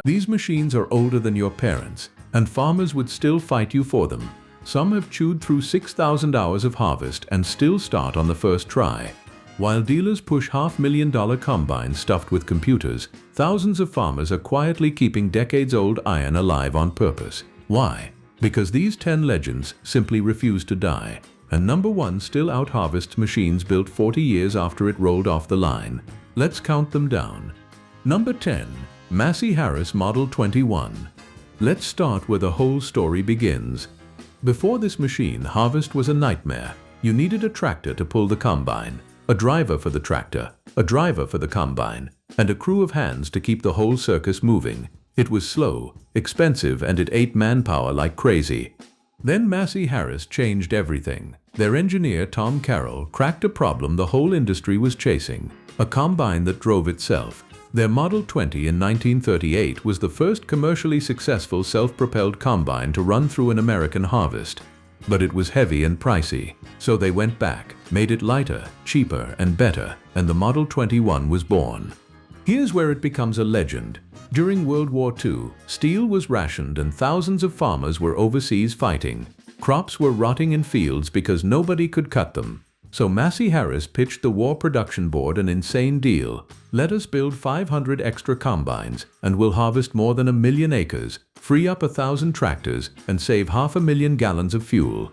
These machines are older than your parents, and farmers would still fight you for them. Some have chewed through 6,000 hours of harvest and still start on the first try. While dealers push $500,000 combines stuffed with computers, thousands of farmers are quietly keeping decades-old iron alive on purpose. Why? Because these 10 legends simply refuse to die. And number 1 still out-harvests machines built 40 years after it rolled off the line. Let's count them down. Number 10. Massey Harris Model 21. Let's start where the whole story begins. Before this machine, harvest was a nightmare. You needed a tractor to pull the combine, a driver for the tractor, a driver for the combine, and a crew of hands to keep the whole circus moving. It was slow, expensive, and it ate manpower like crazy. Then Massey Harris changed everything. Their engineer, Tom Carroll, cracked a problem the whole industry was chasing: a combine that drove itself. Their Model 20 in 1938 was the first commercially successful self-propelled combine to run through an American harvest. But it was heavy and pricey, so they went back, made it lighter, cheaper, and better, and the Model 21 was born. Here's where it becomes a legend. During World War II, steel was rationed and thousands of farmers were overseas fighting. Crops were rotting in fields because nobody could cut them. So Massey Harris pitched the War Production Board an insane deal. Let us build 500 extra combines, and we'll harvest more than 1 million acres, free up 1,000 tractors, and save 500,000 gallons of fuel.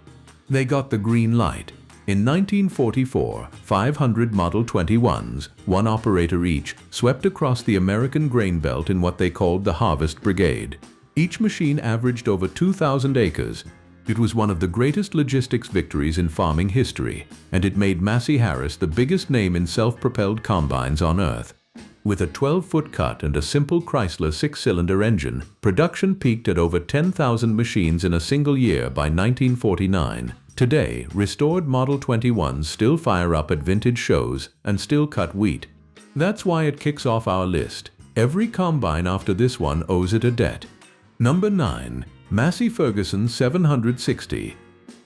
They got the green light. In 1944, 500 Model 21s, 1 operator each, swept across the American grain belt in what they called the Harvest Brigade. Each machine averaged over 2,000 acres. It was one of the greatest logistics victories in farming history, and it made Massey Harris the biggest name in self-propelled combines on Earth. With a 12-foot cut and a simple Chrysler 6-cylinder engine, production peaked at over 10,000 machines in a single year by 1949. Today, restored Model 21s still fire up at vintage shows and still cut wheat. That's why it kicks off our list. Every combine after this one owes it a debt. Number 9. Massey Ferguson 760.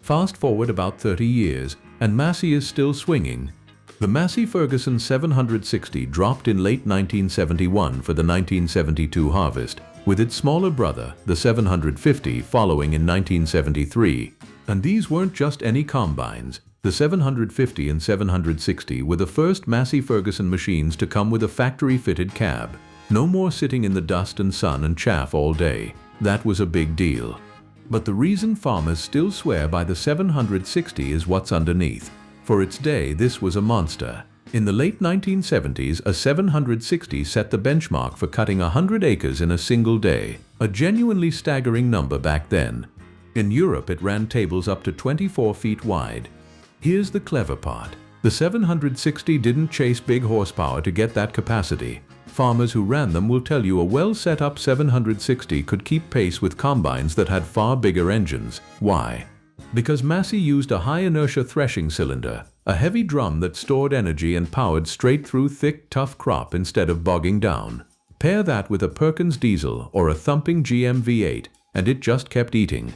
Fast forward about 30 years, and Massey is still swinging. The Massey Ferguson 760 dropped in late 1971 for the 1972 harvest, with its smaller brother, the 750, following in 1973. And these weren't just any combines. The 750 and 760 were the first Massey Ferguson machines to come with a factory-fitted cab. No more sitting in the dust and sun and chaff all day. That was a big deal. But the reason farmers still swear by the 760 is what's underneath. For its day, this was a monster. In the late 1970s, a 760 set the benchmark for cutting 100 acres in a single day, a genuinely staggering number back then. In Europe, it ran tables up to 24 feet wide. Here's the clever part. The 760 didn't chase big horsepower to get that capacity. Farmers who ran them will tell you a well-set-up 760 could keep pace with combines that had far bigger engines. Why? Because Massey used a high-inertia threshing cylinder, a heavy drum that stored energy and powered straight through thick, tough crop instead of bogging down. Pair that with a Perkins diesel or a thumping GM V8, and it just kept eating.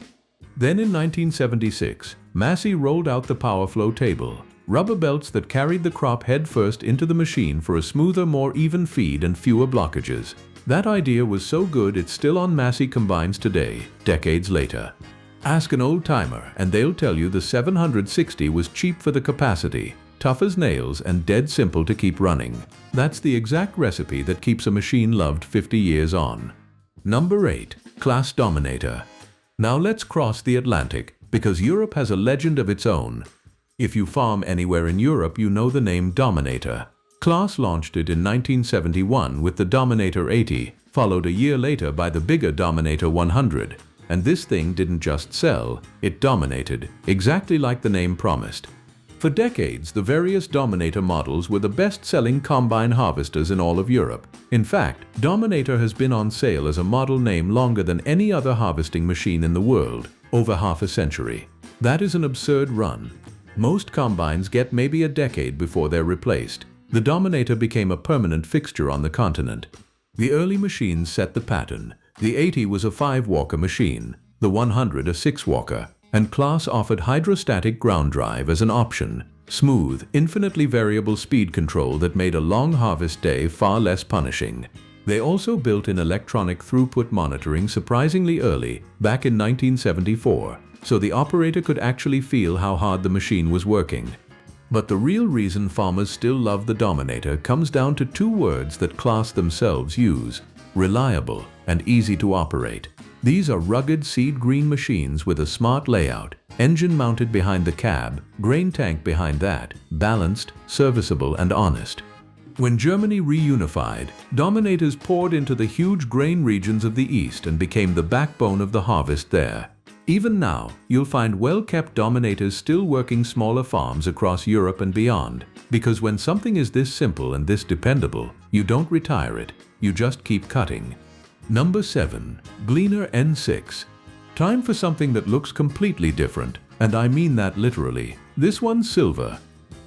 Then in 1976, Massey rolled out the PowerFlow table, rubber belts that carried the crop headfirst into the machine for a smoother, more even feed and fewer blockages. That idea was so good it's still on Massey combines today, decades later. Ask an old-timer and they'll tell you the 760 was cheap for the capacity, tough as nails, and dead simple to keep running. That's the exact recipe that keeps a machine loved 50 years on. Number 8. Claas Dominator. Now let's cross the Atlantic, because Europe has a legend of its own. If you farm anywhere in Europe, you know the name Dominator. Claas launched it in 1971 with the Dominator 80, followed a year later by the bigger Dominator 100. And this thing didn't just sell, it dominated, exactly like the name promised. For decades, the various Dominator models were the best-selling combine harvesters in all of Europe. In fact, Dominator has been on sale as a model name longer than any other harvesting machine in the world, over half a century. That is an absurd run. Most combines get maybe a decade before they're replaced. The Dominator became a permanent fixture on the continent. The early machines set the pattern. The 80 was a 5-walker machine, the 100 a 6-walker, and Claas offered hydrostatic ground drive as an option, smooth, infinitely variable speed control that made a long harvest day far less punishing. They also built in electronic throughput monitoring surprisingly early, back in 1974, so the operator could actually feel how hard the machine was working. But the real reason farmers still love the Dominator comes down to two words that Claas themselves use: reliable and easy to operate. These are rugged seed green machines with a smart layout, engine mounted behind the cab, grain tank behind that, balanced, serviceable and honest. When Germany reunified, Dominators poured into the huge grain regions of the East and became the backbone of the harvest there. Even now, you'll find well-kept Dominators still working smaller farms across Europe and beyond, because when something is this simple and this dependable, you don't retire it, you just keep cutting. Number 7. Gleaner N6. Time for something that looks completely different, and I mean that literally. This one's silver.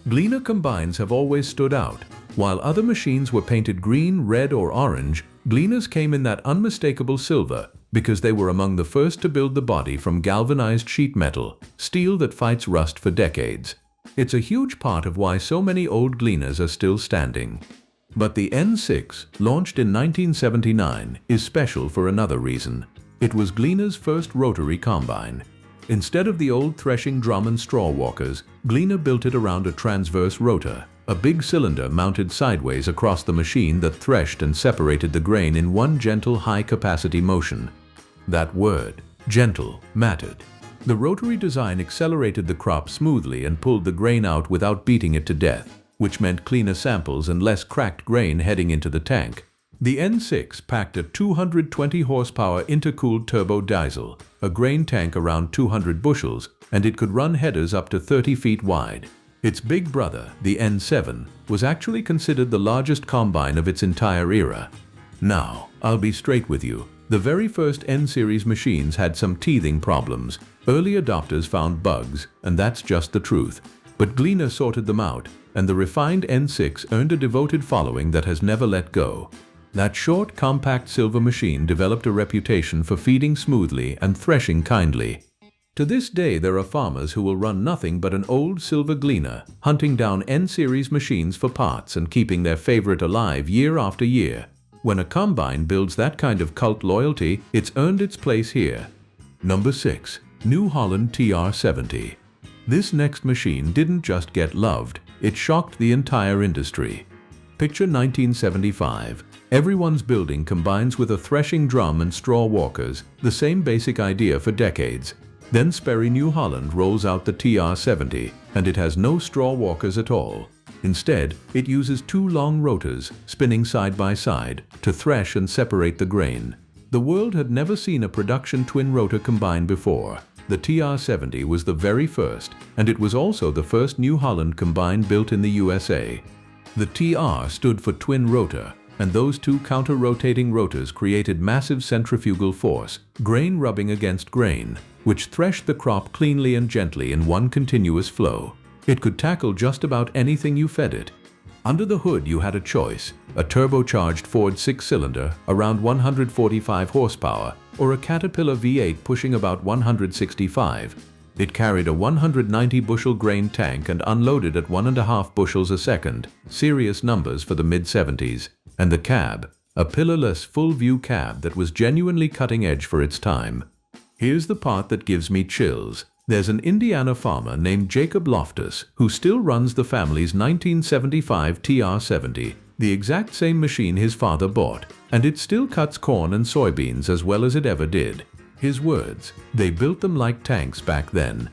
Gleaner combines have always stood out. While other machines were painted green, red or orange, Gleaners came in that unmistakable silver because they were among the first to build the body from galvanized sheet metal, steel that fights rust for decades. It's a huge part of why so many old Gleaners are still standing. But the N6, launched in 1979, is special for another reason. It was Gleaner's first rotary combine. Instead of the old threshing drum and straw walkers, Gleaner built it around a transverse rotor, a big cylinder mounted sideways across the machine that threshed and separated the grain in one gentle high-capacity motion. That word, gentle, mattered. The rotary design accelerated the crop smoothly and pulled the grain out without beating it to death, which meant cleaner samples and less cracked grain heading into the tank. The N6 packed a 220 horsepower intercooled turbo diesel, a grain tank around 200 bushels, and it could run headers up to 30 feet wide. Its big brother, the N7, was actually considered the largest combine of its entire era. Now, I'll be straight with you. The very first N-series machines had some teething problems. Early adopters found bugs, and that's just the truth. But Gleaner sorted them out, and the refined N6 earned a devoted following that has never let go. That short, compact silver machine developed a reputation for feeding smoothly and threshing kindly. To this day, there are farmers who will run nothing but an old silver Gleaner, hunting down N-series machines for parts and keeping their favorite alive year after year. When a combine builds that kind of cult loyalty, it's earned its place here. Number 6. New Holland TR70. This next machine didn't just get loved, it shocked the entire industry. Picture 1975. Everyone's building combines with a threshing drum and straw walkers, the same basic idea for decades. Then Sperry New Holland rolls out the TR70, and it has no straw walkers at all. Instead, it uses two long rotors, spinning side by side, to thresh and separate the grain. The world had never seen a production twin-rotor combine before. The TR70 was the very first, and it was also the first New Holland combine built in the USA. The TR stood for twin rotor, and those two counter-rotating rotors created massive centrifugal force, grain rubbing against grain, which threshed the crop cleanly and gently in one continuous flow. It could tackle just about anything you fed it. Under the hood you had a choice: a turbocharged Ford 6-cylinder, around 145 horsepower, or a Caterpillar V8 pushing about 165. It carried a 190 bushel grain tank and unloaded at 1.5 bushels a second, serious numbers for the mid-70s. And the cab, a pillarless full-view cab that was genuinely cutting edge for its time. Here's the part that gives me chills. There's an Indiana farmer named Jacob Loftus who still runs the family's 1975 TR70, the exact same machine his father bought, and it still cuts corn and soybeans as well as it ever did. His words, "They built them like tanks back then."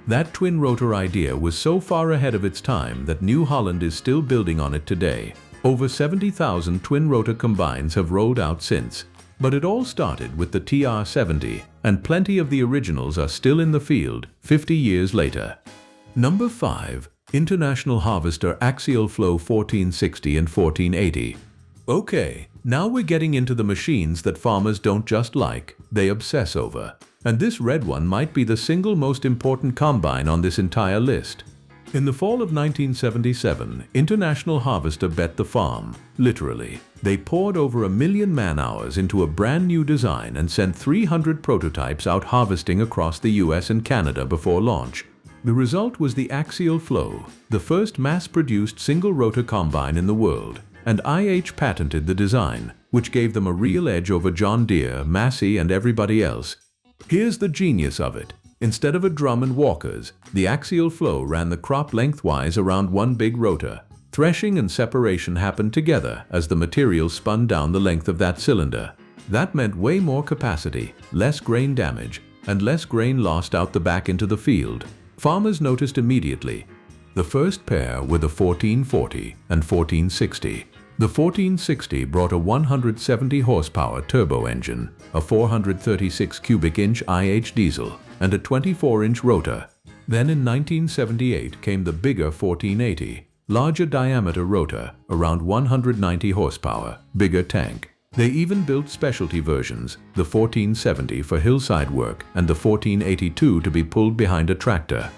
That twin-rotor idea was so far ahead of its time that New Holland is still building on it today. Over 70,000 twin-rotor combines have rolled out since. But it all started with the TR70, and plenty of the originals are still in the field 50 years later. Number 5. International Harvester Axial Flow 1460 and 1480. Okay, now we're getting into the machines that farmers don't just like, they obsess over. And this red one might be the single most important combine on this entire list. In the fall of 1977, International Harvester bet the farm, literally. They poured over 1 million man-hours into a brand new design and sent 300 prototypes out harvesting across the US and Canada before launch. The result was the Axial Flow, the first mass-produced single-rotor combine in the world, and IH patented the design, which gave them a real edge over John Deere, Massey, and everybody else. Here's the genius of it. Instead of a drum and walkers, the axial flow ran the crop lengthwise around one big rotor. Threshing and separation happened together as the material spun down the length of that cylinder. That meant way more capacity, less grain damage, and less grain lost out the back into the field. Farmers noticed immediately. The first pair were the 1440 and 1460. The 1460 brought a 170 horsepower turbo engine, a 436 cubic inch IH diesel, and a 24-inch rotor. Then in 1978 came the bigger 1480, larger diameter rotor, around 190 horsepower, bigger tank. They even built specialty versions, the 1470 for hillside work and the 1482 to be pulled behind a tractor.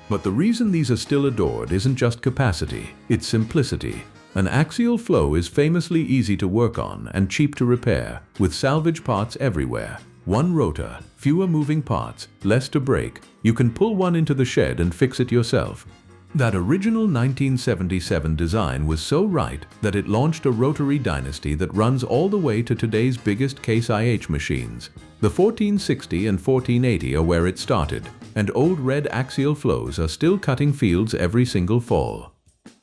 But the reason these are still adored isn't just capacity, it's simplicity. An axial flow is famously easy to work on and cheap to repair, with salvage parts everywhere. One rotor, fewer moving parts, less to break. You can pull one into the shed and fix it yourself. That original 1977 design was so right that it launched a rotary dynasty that runs all the way to today's biggest case IH machines. The 1460 and 1480 are where it started, and old red axial flows are still cutting fields every single fall.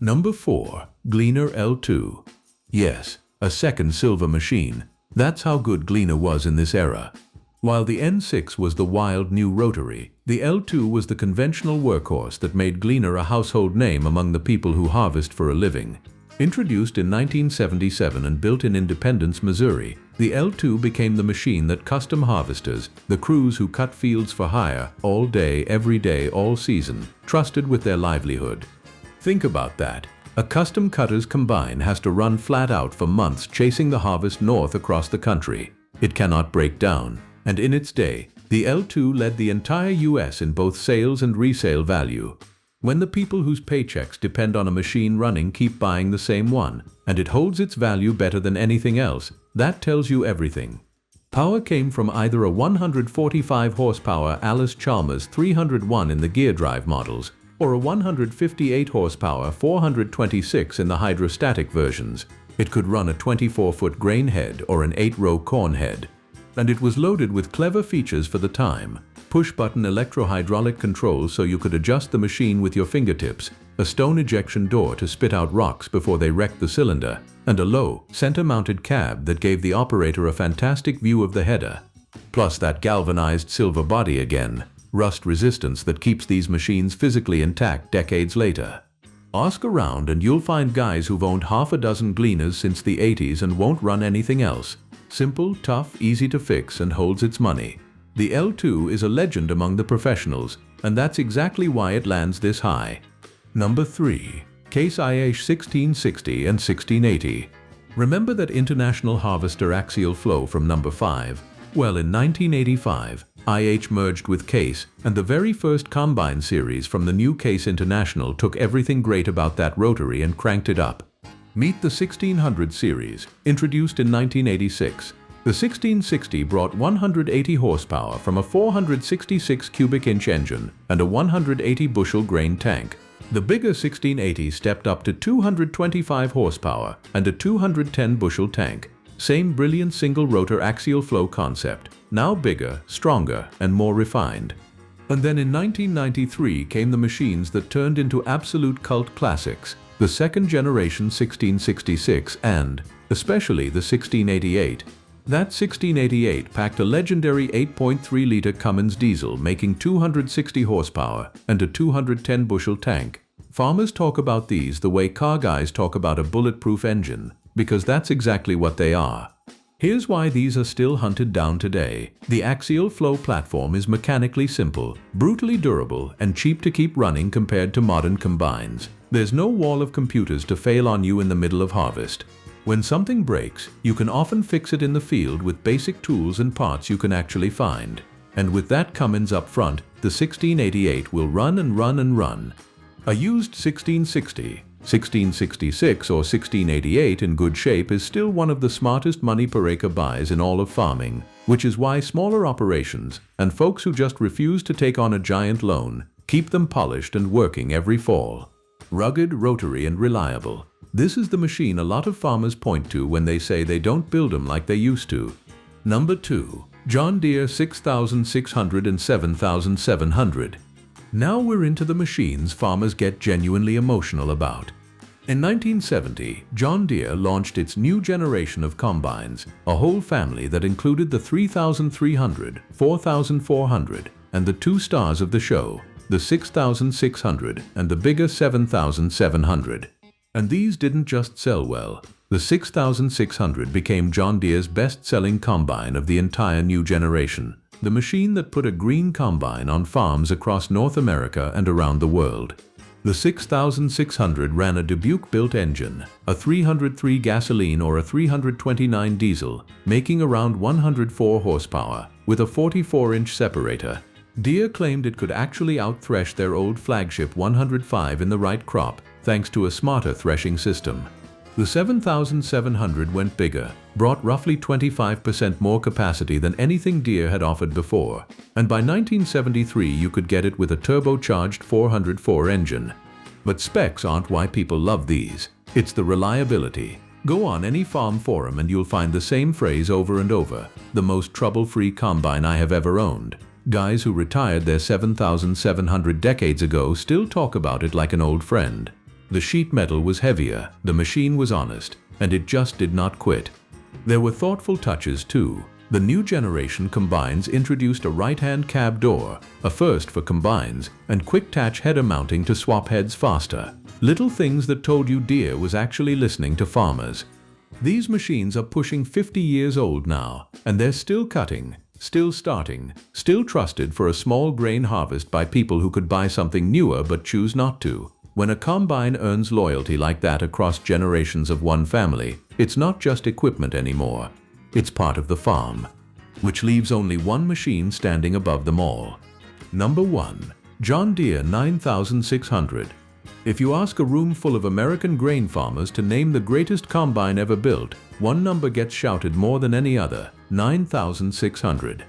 Number 4. Gleaner L2. Yes, a second silver machine. That's how good Gleaner was in this era. While the N6 was the wild new rotary, the L2 was the conventional workhorse that made Gleaner a household name among the people who harvest for a living. Introduced in 1977 and built in Independence, Missouri, the L2 became the machine that custom harvesters, the crews who cut fields for hire, all day, every day, all season, trusted with their livelihood. Think about that. A custom cutter's combine has to run flat out for months chasing the harvest north across the country. It cannot break down. And in its day, the L2 led the entire US in both sales and resale value. When the people whose paychecks depend on a machine running keep buying the same one, and it holds its value better than anything else, that tells you everything. Power came from either a 145 horsepower Alice Chalmers 301 in the gear drive models, or a 158 horsepower 426 in the hydrostatic versions. It could run a 24-foot grain head or an 8-row corn head. And it was loaded with clever features for the time. Push-button electro-hydraulic controls so you could adjust the machine with your fingertips, a stone ejection door to spit out rocks before they wrecked the cylinder, and a low, center-mounted cab that gave the operator a fantastic view of the header. Plus that galvanized silver body again. Rust resistance that keeps these machines physically intact decades later. Ask around and you'll find guys who've owned half a dozen Gleaners since the 80s and won't run anything else. Simple, tough, easy to fix, and holds its money. The L2 is a legend among the professionals, and that's exactly why it lands this high. Number 3. Case IH 1660 and 1680. Remember that international harvester axial flow from number 5? Well, in 1985, IH merged with Case, and the very first Combine series from the new Case International took everything great about that rotary and cranked it up. Meet the 1600 series, introduced in 1986. The 1660 brought 180 horsepower from a 466 cubic inch engine and a 180 bushel grain tank. The bigger 1680 stepped up to 225 horsepower and a 210 bushel tank. Same brilliant single rotor axial flow concept, now bigger, stronger, and more refined. And then in 1993 came the machines that turned into absolute cult classics, the second generation 1666 and, especially the 1688. That 1688 packed a legendary 8.3-liter Cummins diesel making 260 horsepower and a 210 bushel tank. Farmers talk about these the way car guys talk about a bulletproof engine, because that's exactly what they are. Here's why these are still hunted down today. The axial flow platform is mechanically simple, brutally durable, and cheap to keep running compared to modern combines. There's no wall of computers to fail on you in the middle of harvest. When something breaks, you can often fix it in the field with basic tools and parts you can actually find. And with that Cummins up front, the 1688 will run and run and run. A used 1660, 1666 or 1688 in good shape is still one of the smartest money per acre buys in all of farming, which is why smaller operations and folks who just refuse to take on a giant loan keep them polished and working every fall. Rugged, rotary, and reliable. This is the machine a lot of farmers point to when they say they don't build them like they used to. Number 2. John Deere 6600 and 7700. Now we're into the machines farmers get genuinely emotional about. In 1970, John Deere launched its new generation of combines, a whole family that included the 3300, 4400, and the two stars of the show, the 6600 and the bigger 7700. And these didn't just sell well. The 6600 became John Deere's best-selling combine of the entire new generation, the machine that put a green combine on farms across North America and around the world. The 6600 ran a Dubuque-built engine, a 303 gasoline or a 329 diesel, making around 104 horsepower, with a 44-inch separator. Deere claimed it could actually out-thresh their old flagship 105 in the right crop, thanks to a smarter threshing system. The 7700 went bigger, brought roughly 25% more capacity than anything Deere had offered before, and by 1973 you could get it with a turbocharged 404 engine. But specs aren't why people love these, it's the reliability. Go on any farm forum and you'll find the same phrase over and over, the most trouble-free combine I have ever owned. Guys who retired their 7700 decades ago still talk about it like an old friend. The sheet metal was heavier, the machine was honest, and it just did not quit. There were thoughtful touches too. The new generation combines introduced a right-hand cab door, a first for combines, and quick-attach header mounting to swap heads faster. Little things that told you Deere was actually listening to farmers. These machines are pushing 50 years old now, and they're still cutting, still starting, still trusted for a small grain harvest by people who could buy something newer but choose not to. When a combine earns loyalty like that across generations of one family, it's not just equipment anymore. It's part of the farm, which leaves only one machine standing above them all. Number 1. John Deere 9600. If you ask a room full of American grain farmers to name the greatest combine ever built, one number gets shouted more than any other: 9600.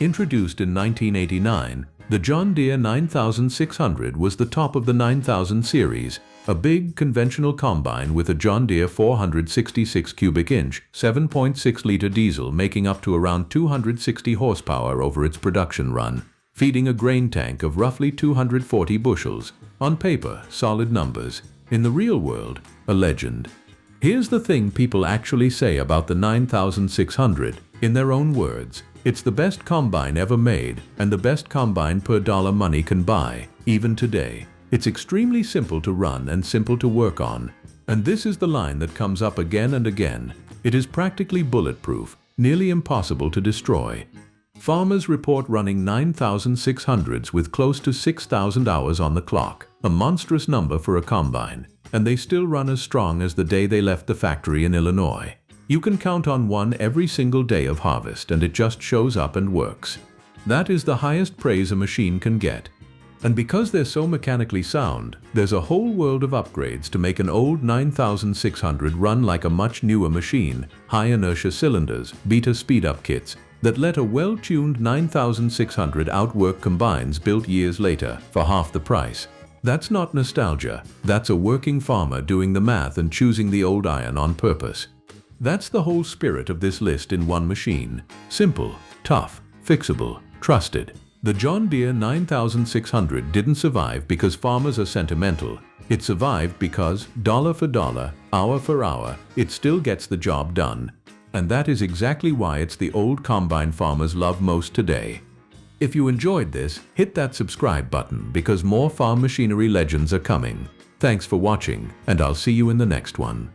Introduced in 1989, the John Deere 9600 was the top of the 9000 series, a big, conventional combine with a John Deere 466 cubic inch, 7.6-liter diesel making up to around 260 horsepower over its production run, feeding a grain tank of roughly 240 bushels. On paper, solid numbers. In the real world, a legend. Here's the thing people actually say about the 9600, in their own words. It's the best combine ever made, and the best combine per dollar money can buy, even today. It's extremely simple to run and simple to work on. And this is the line that comes up again and again. It is practically bulletproof, nearly impossible to destroy. Farmers report running 9600s with close to 6,000 hours on the clock, a monstrous number for a combine, and they still run as strong as the day they left the factory in Illinois. You can count on one every single day of harvest and it just shows up and works. That is the highest praise a machine can get. And because they're so mechanically sound, there's a whole world of upgrades to make an old 9600 run like a much newer machine: high inertia cylinders, beta speed-up kits that let a well-tuned 9600 outwork combines built years later for half the price. That's not nostalgia, that's a working farmer doing the math and choosing the old iron on purpose. That's the whole spirit of this list in one machine. Simple, tough, fixable, trusted. The John Deere 9600 didn't survive because farmers are sentimental. It survived because, dollar for dollar, hour for hour, it still gets the job done. And that is exactly why it's the old combine farmers love most today. If you enjoyed this, hit that subscribe button because more farm machinery legends are coming. Thanks for watching, and I'll see you in the next one.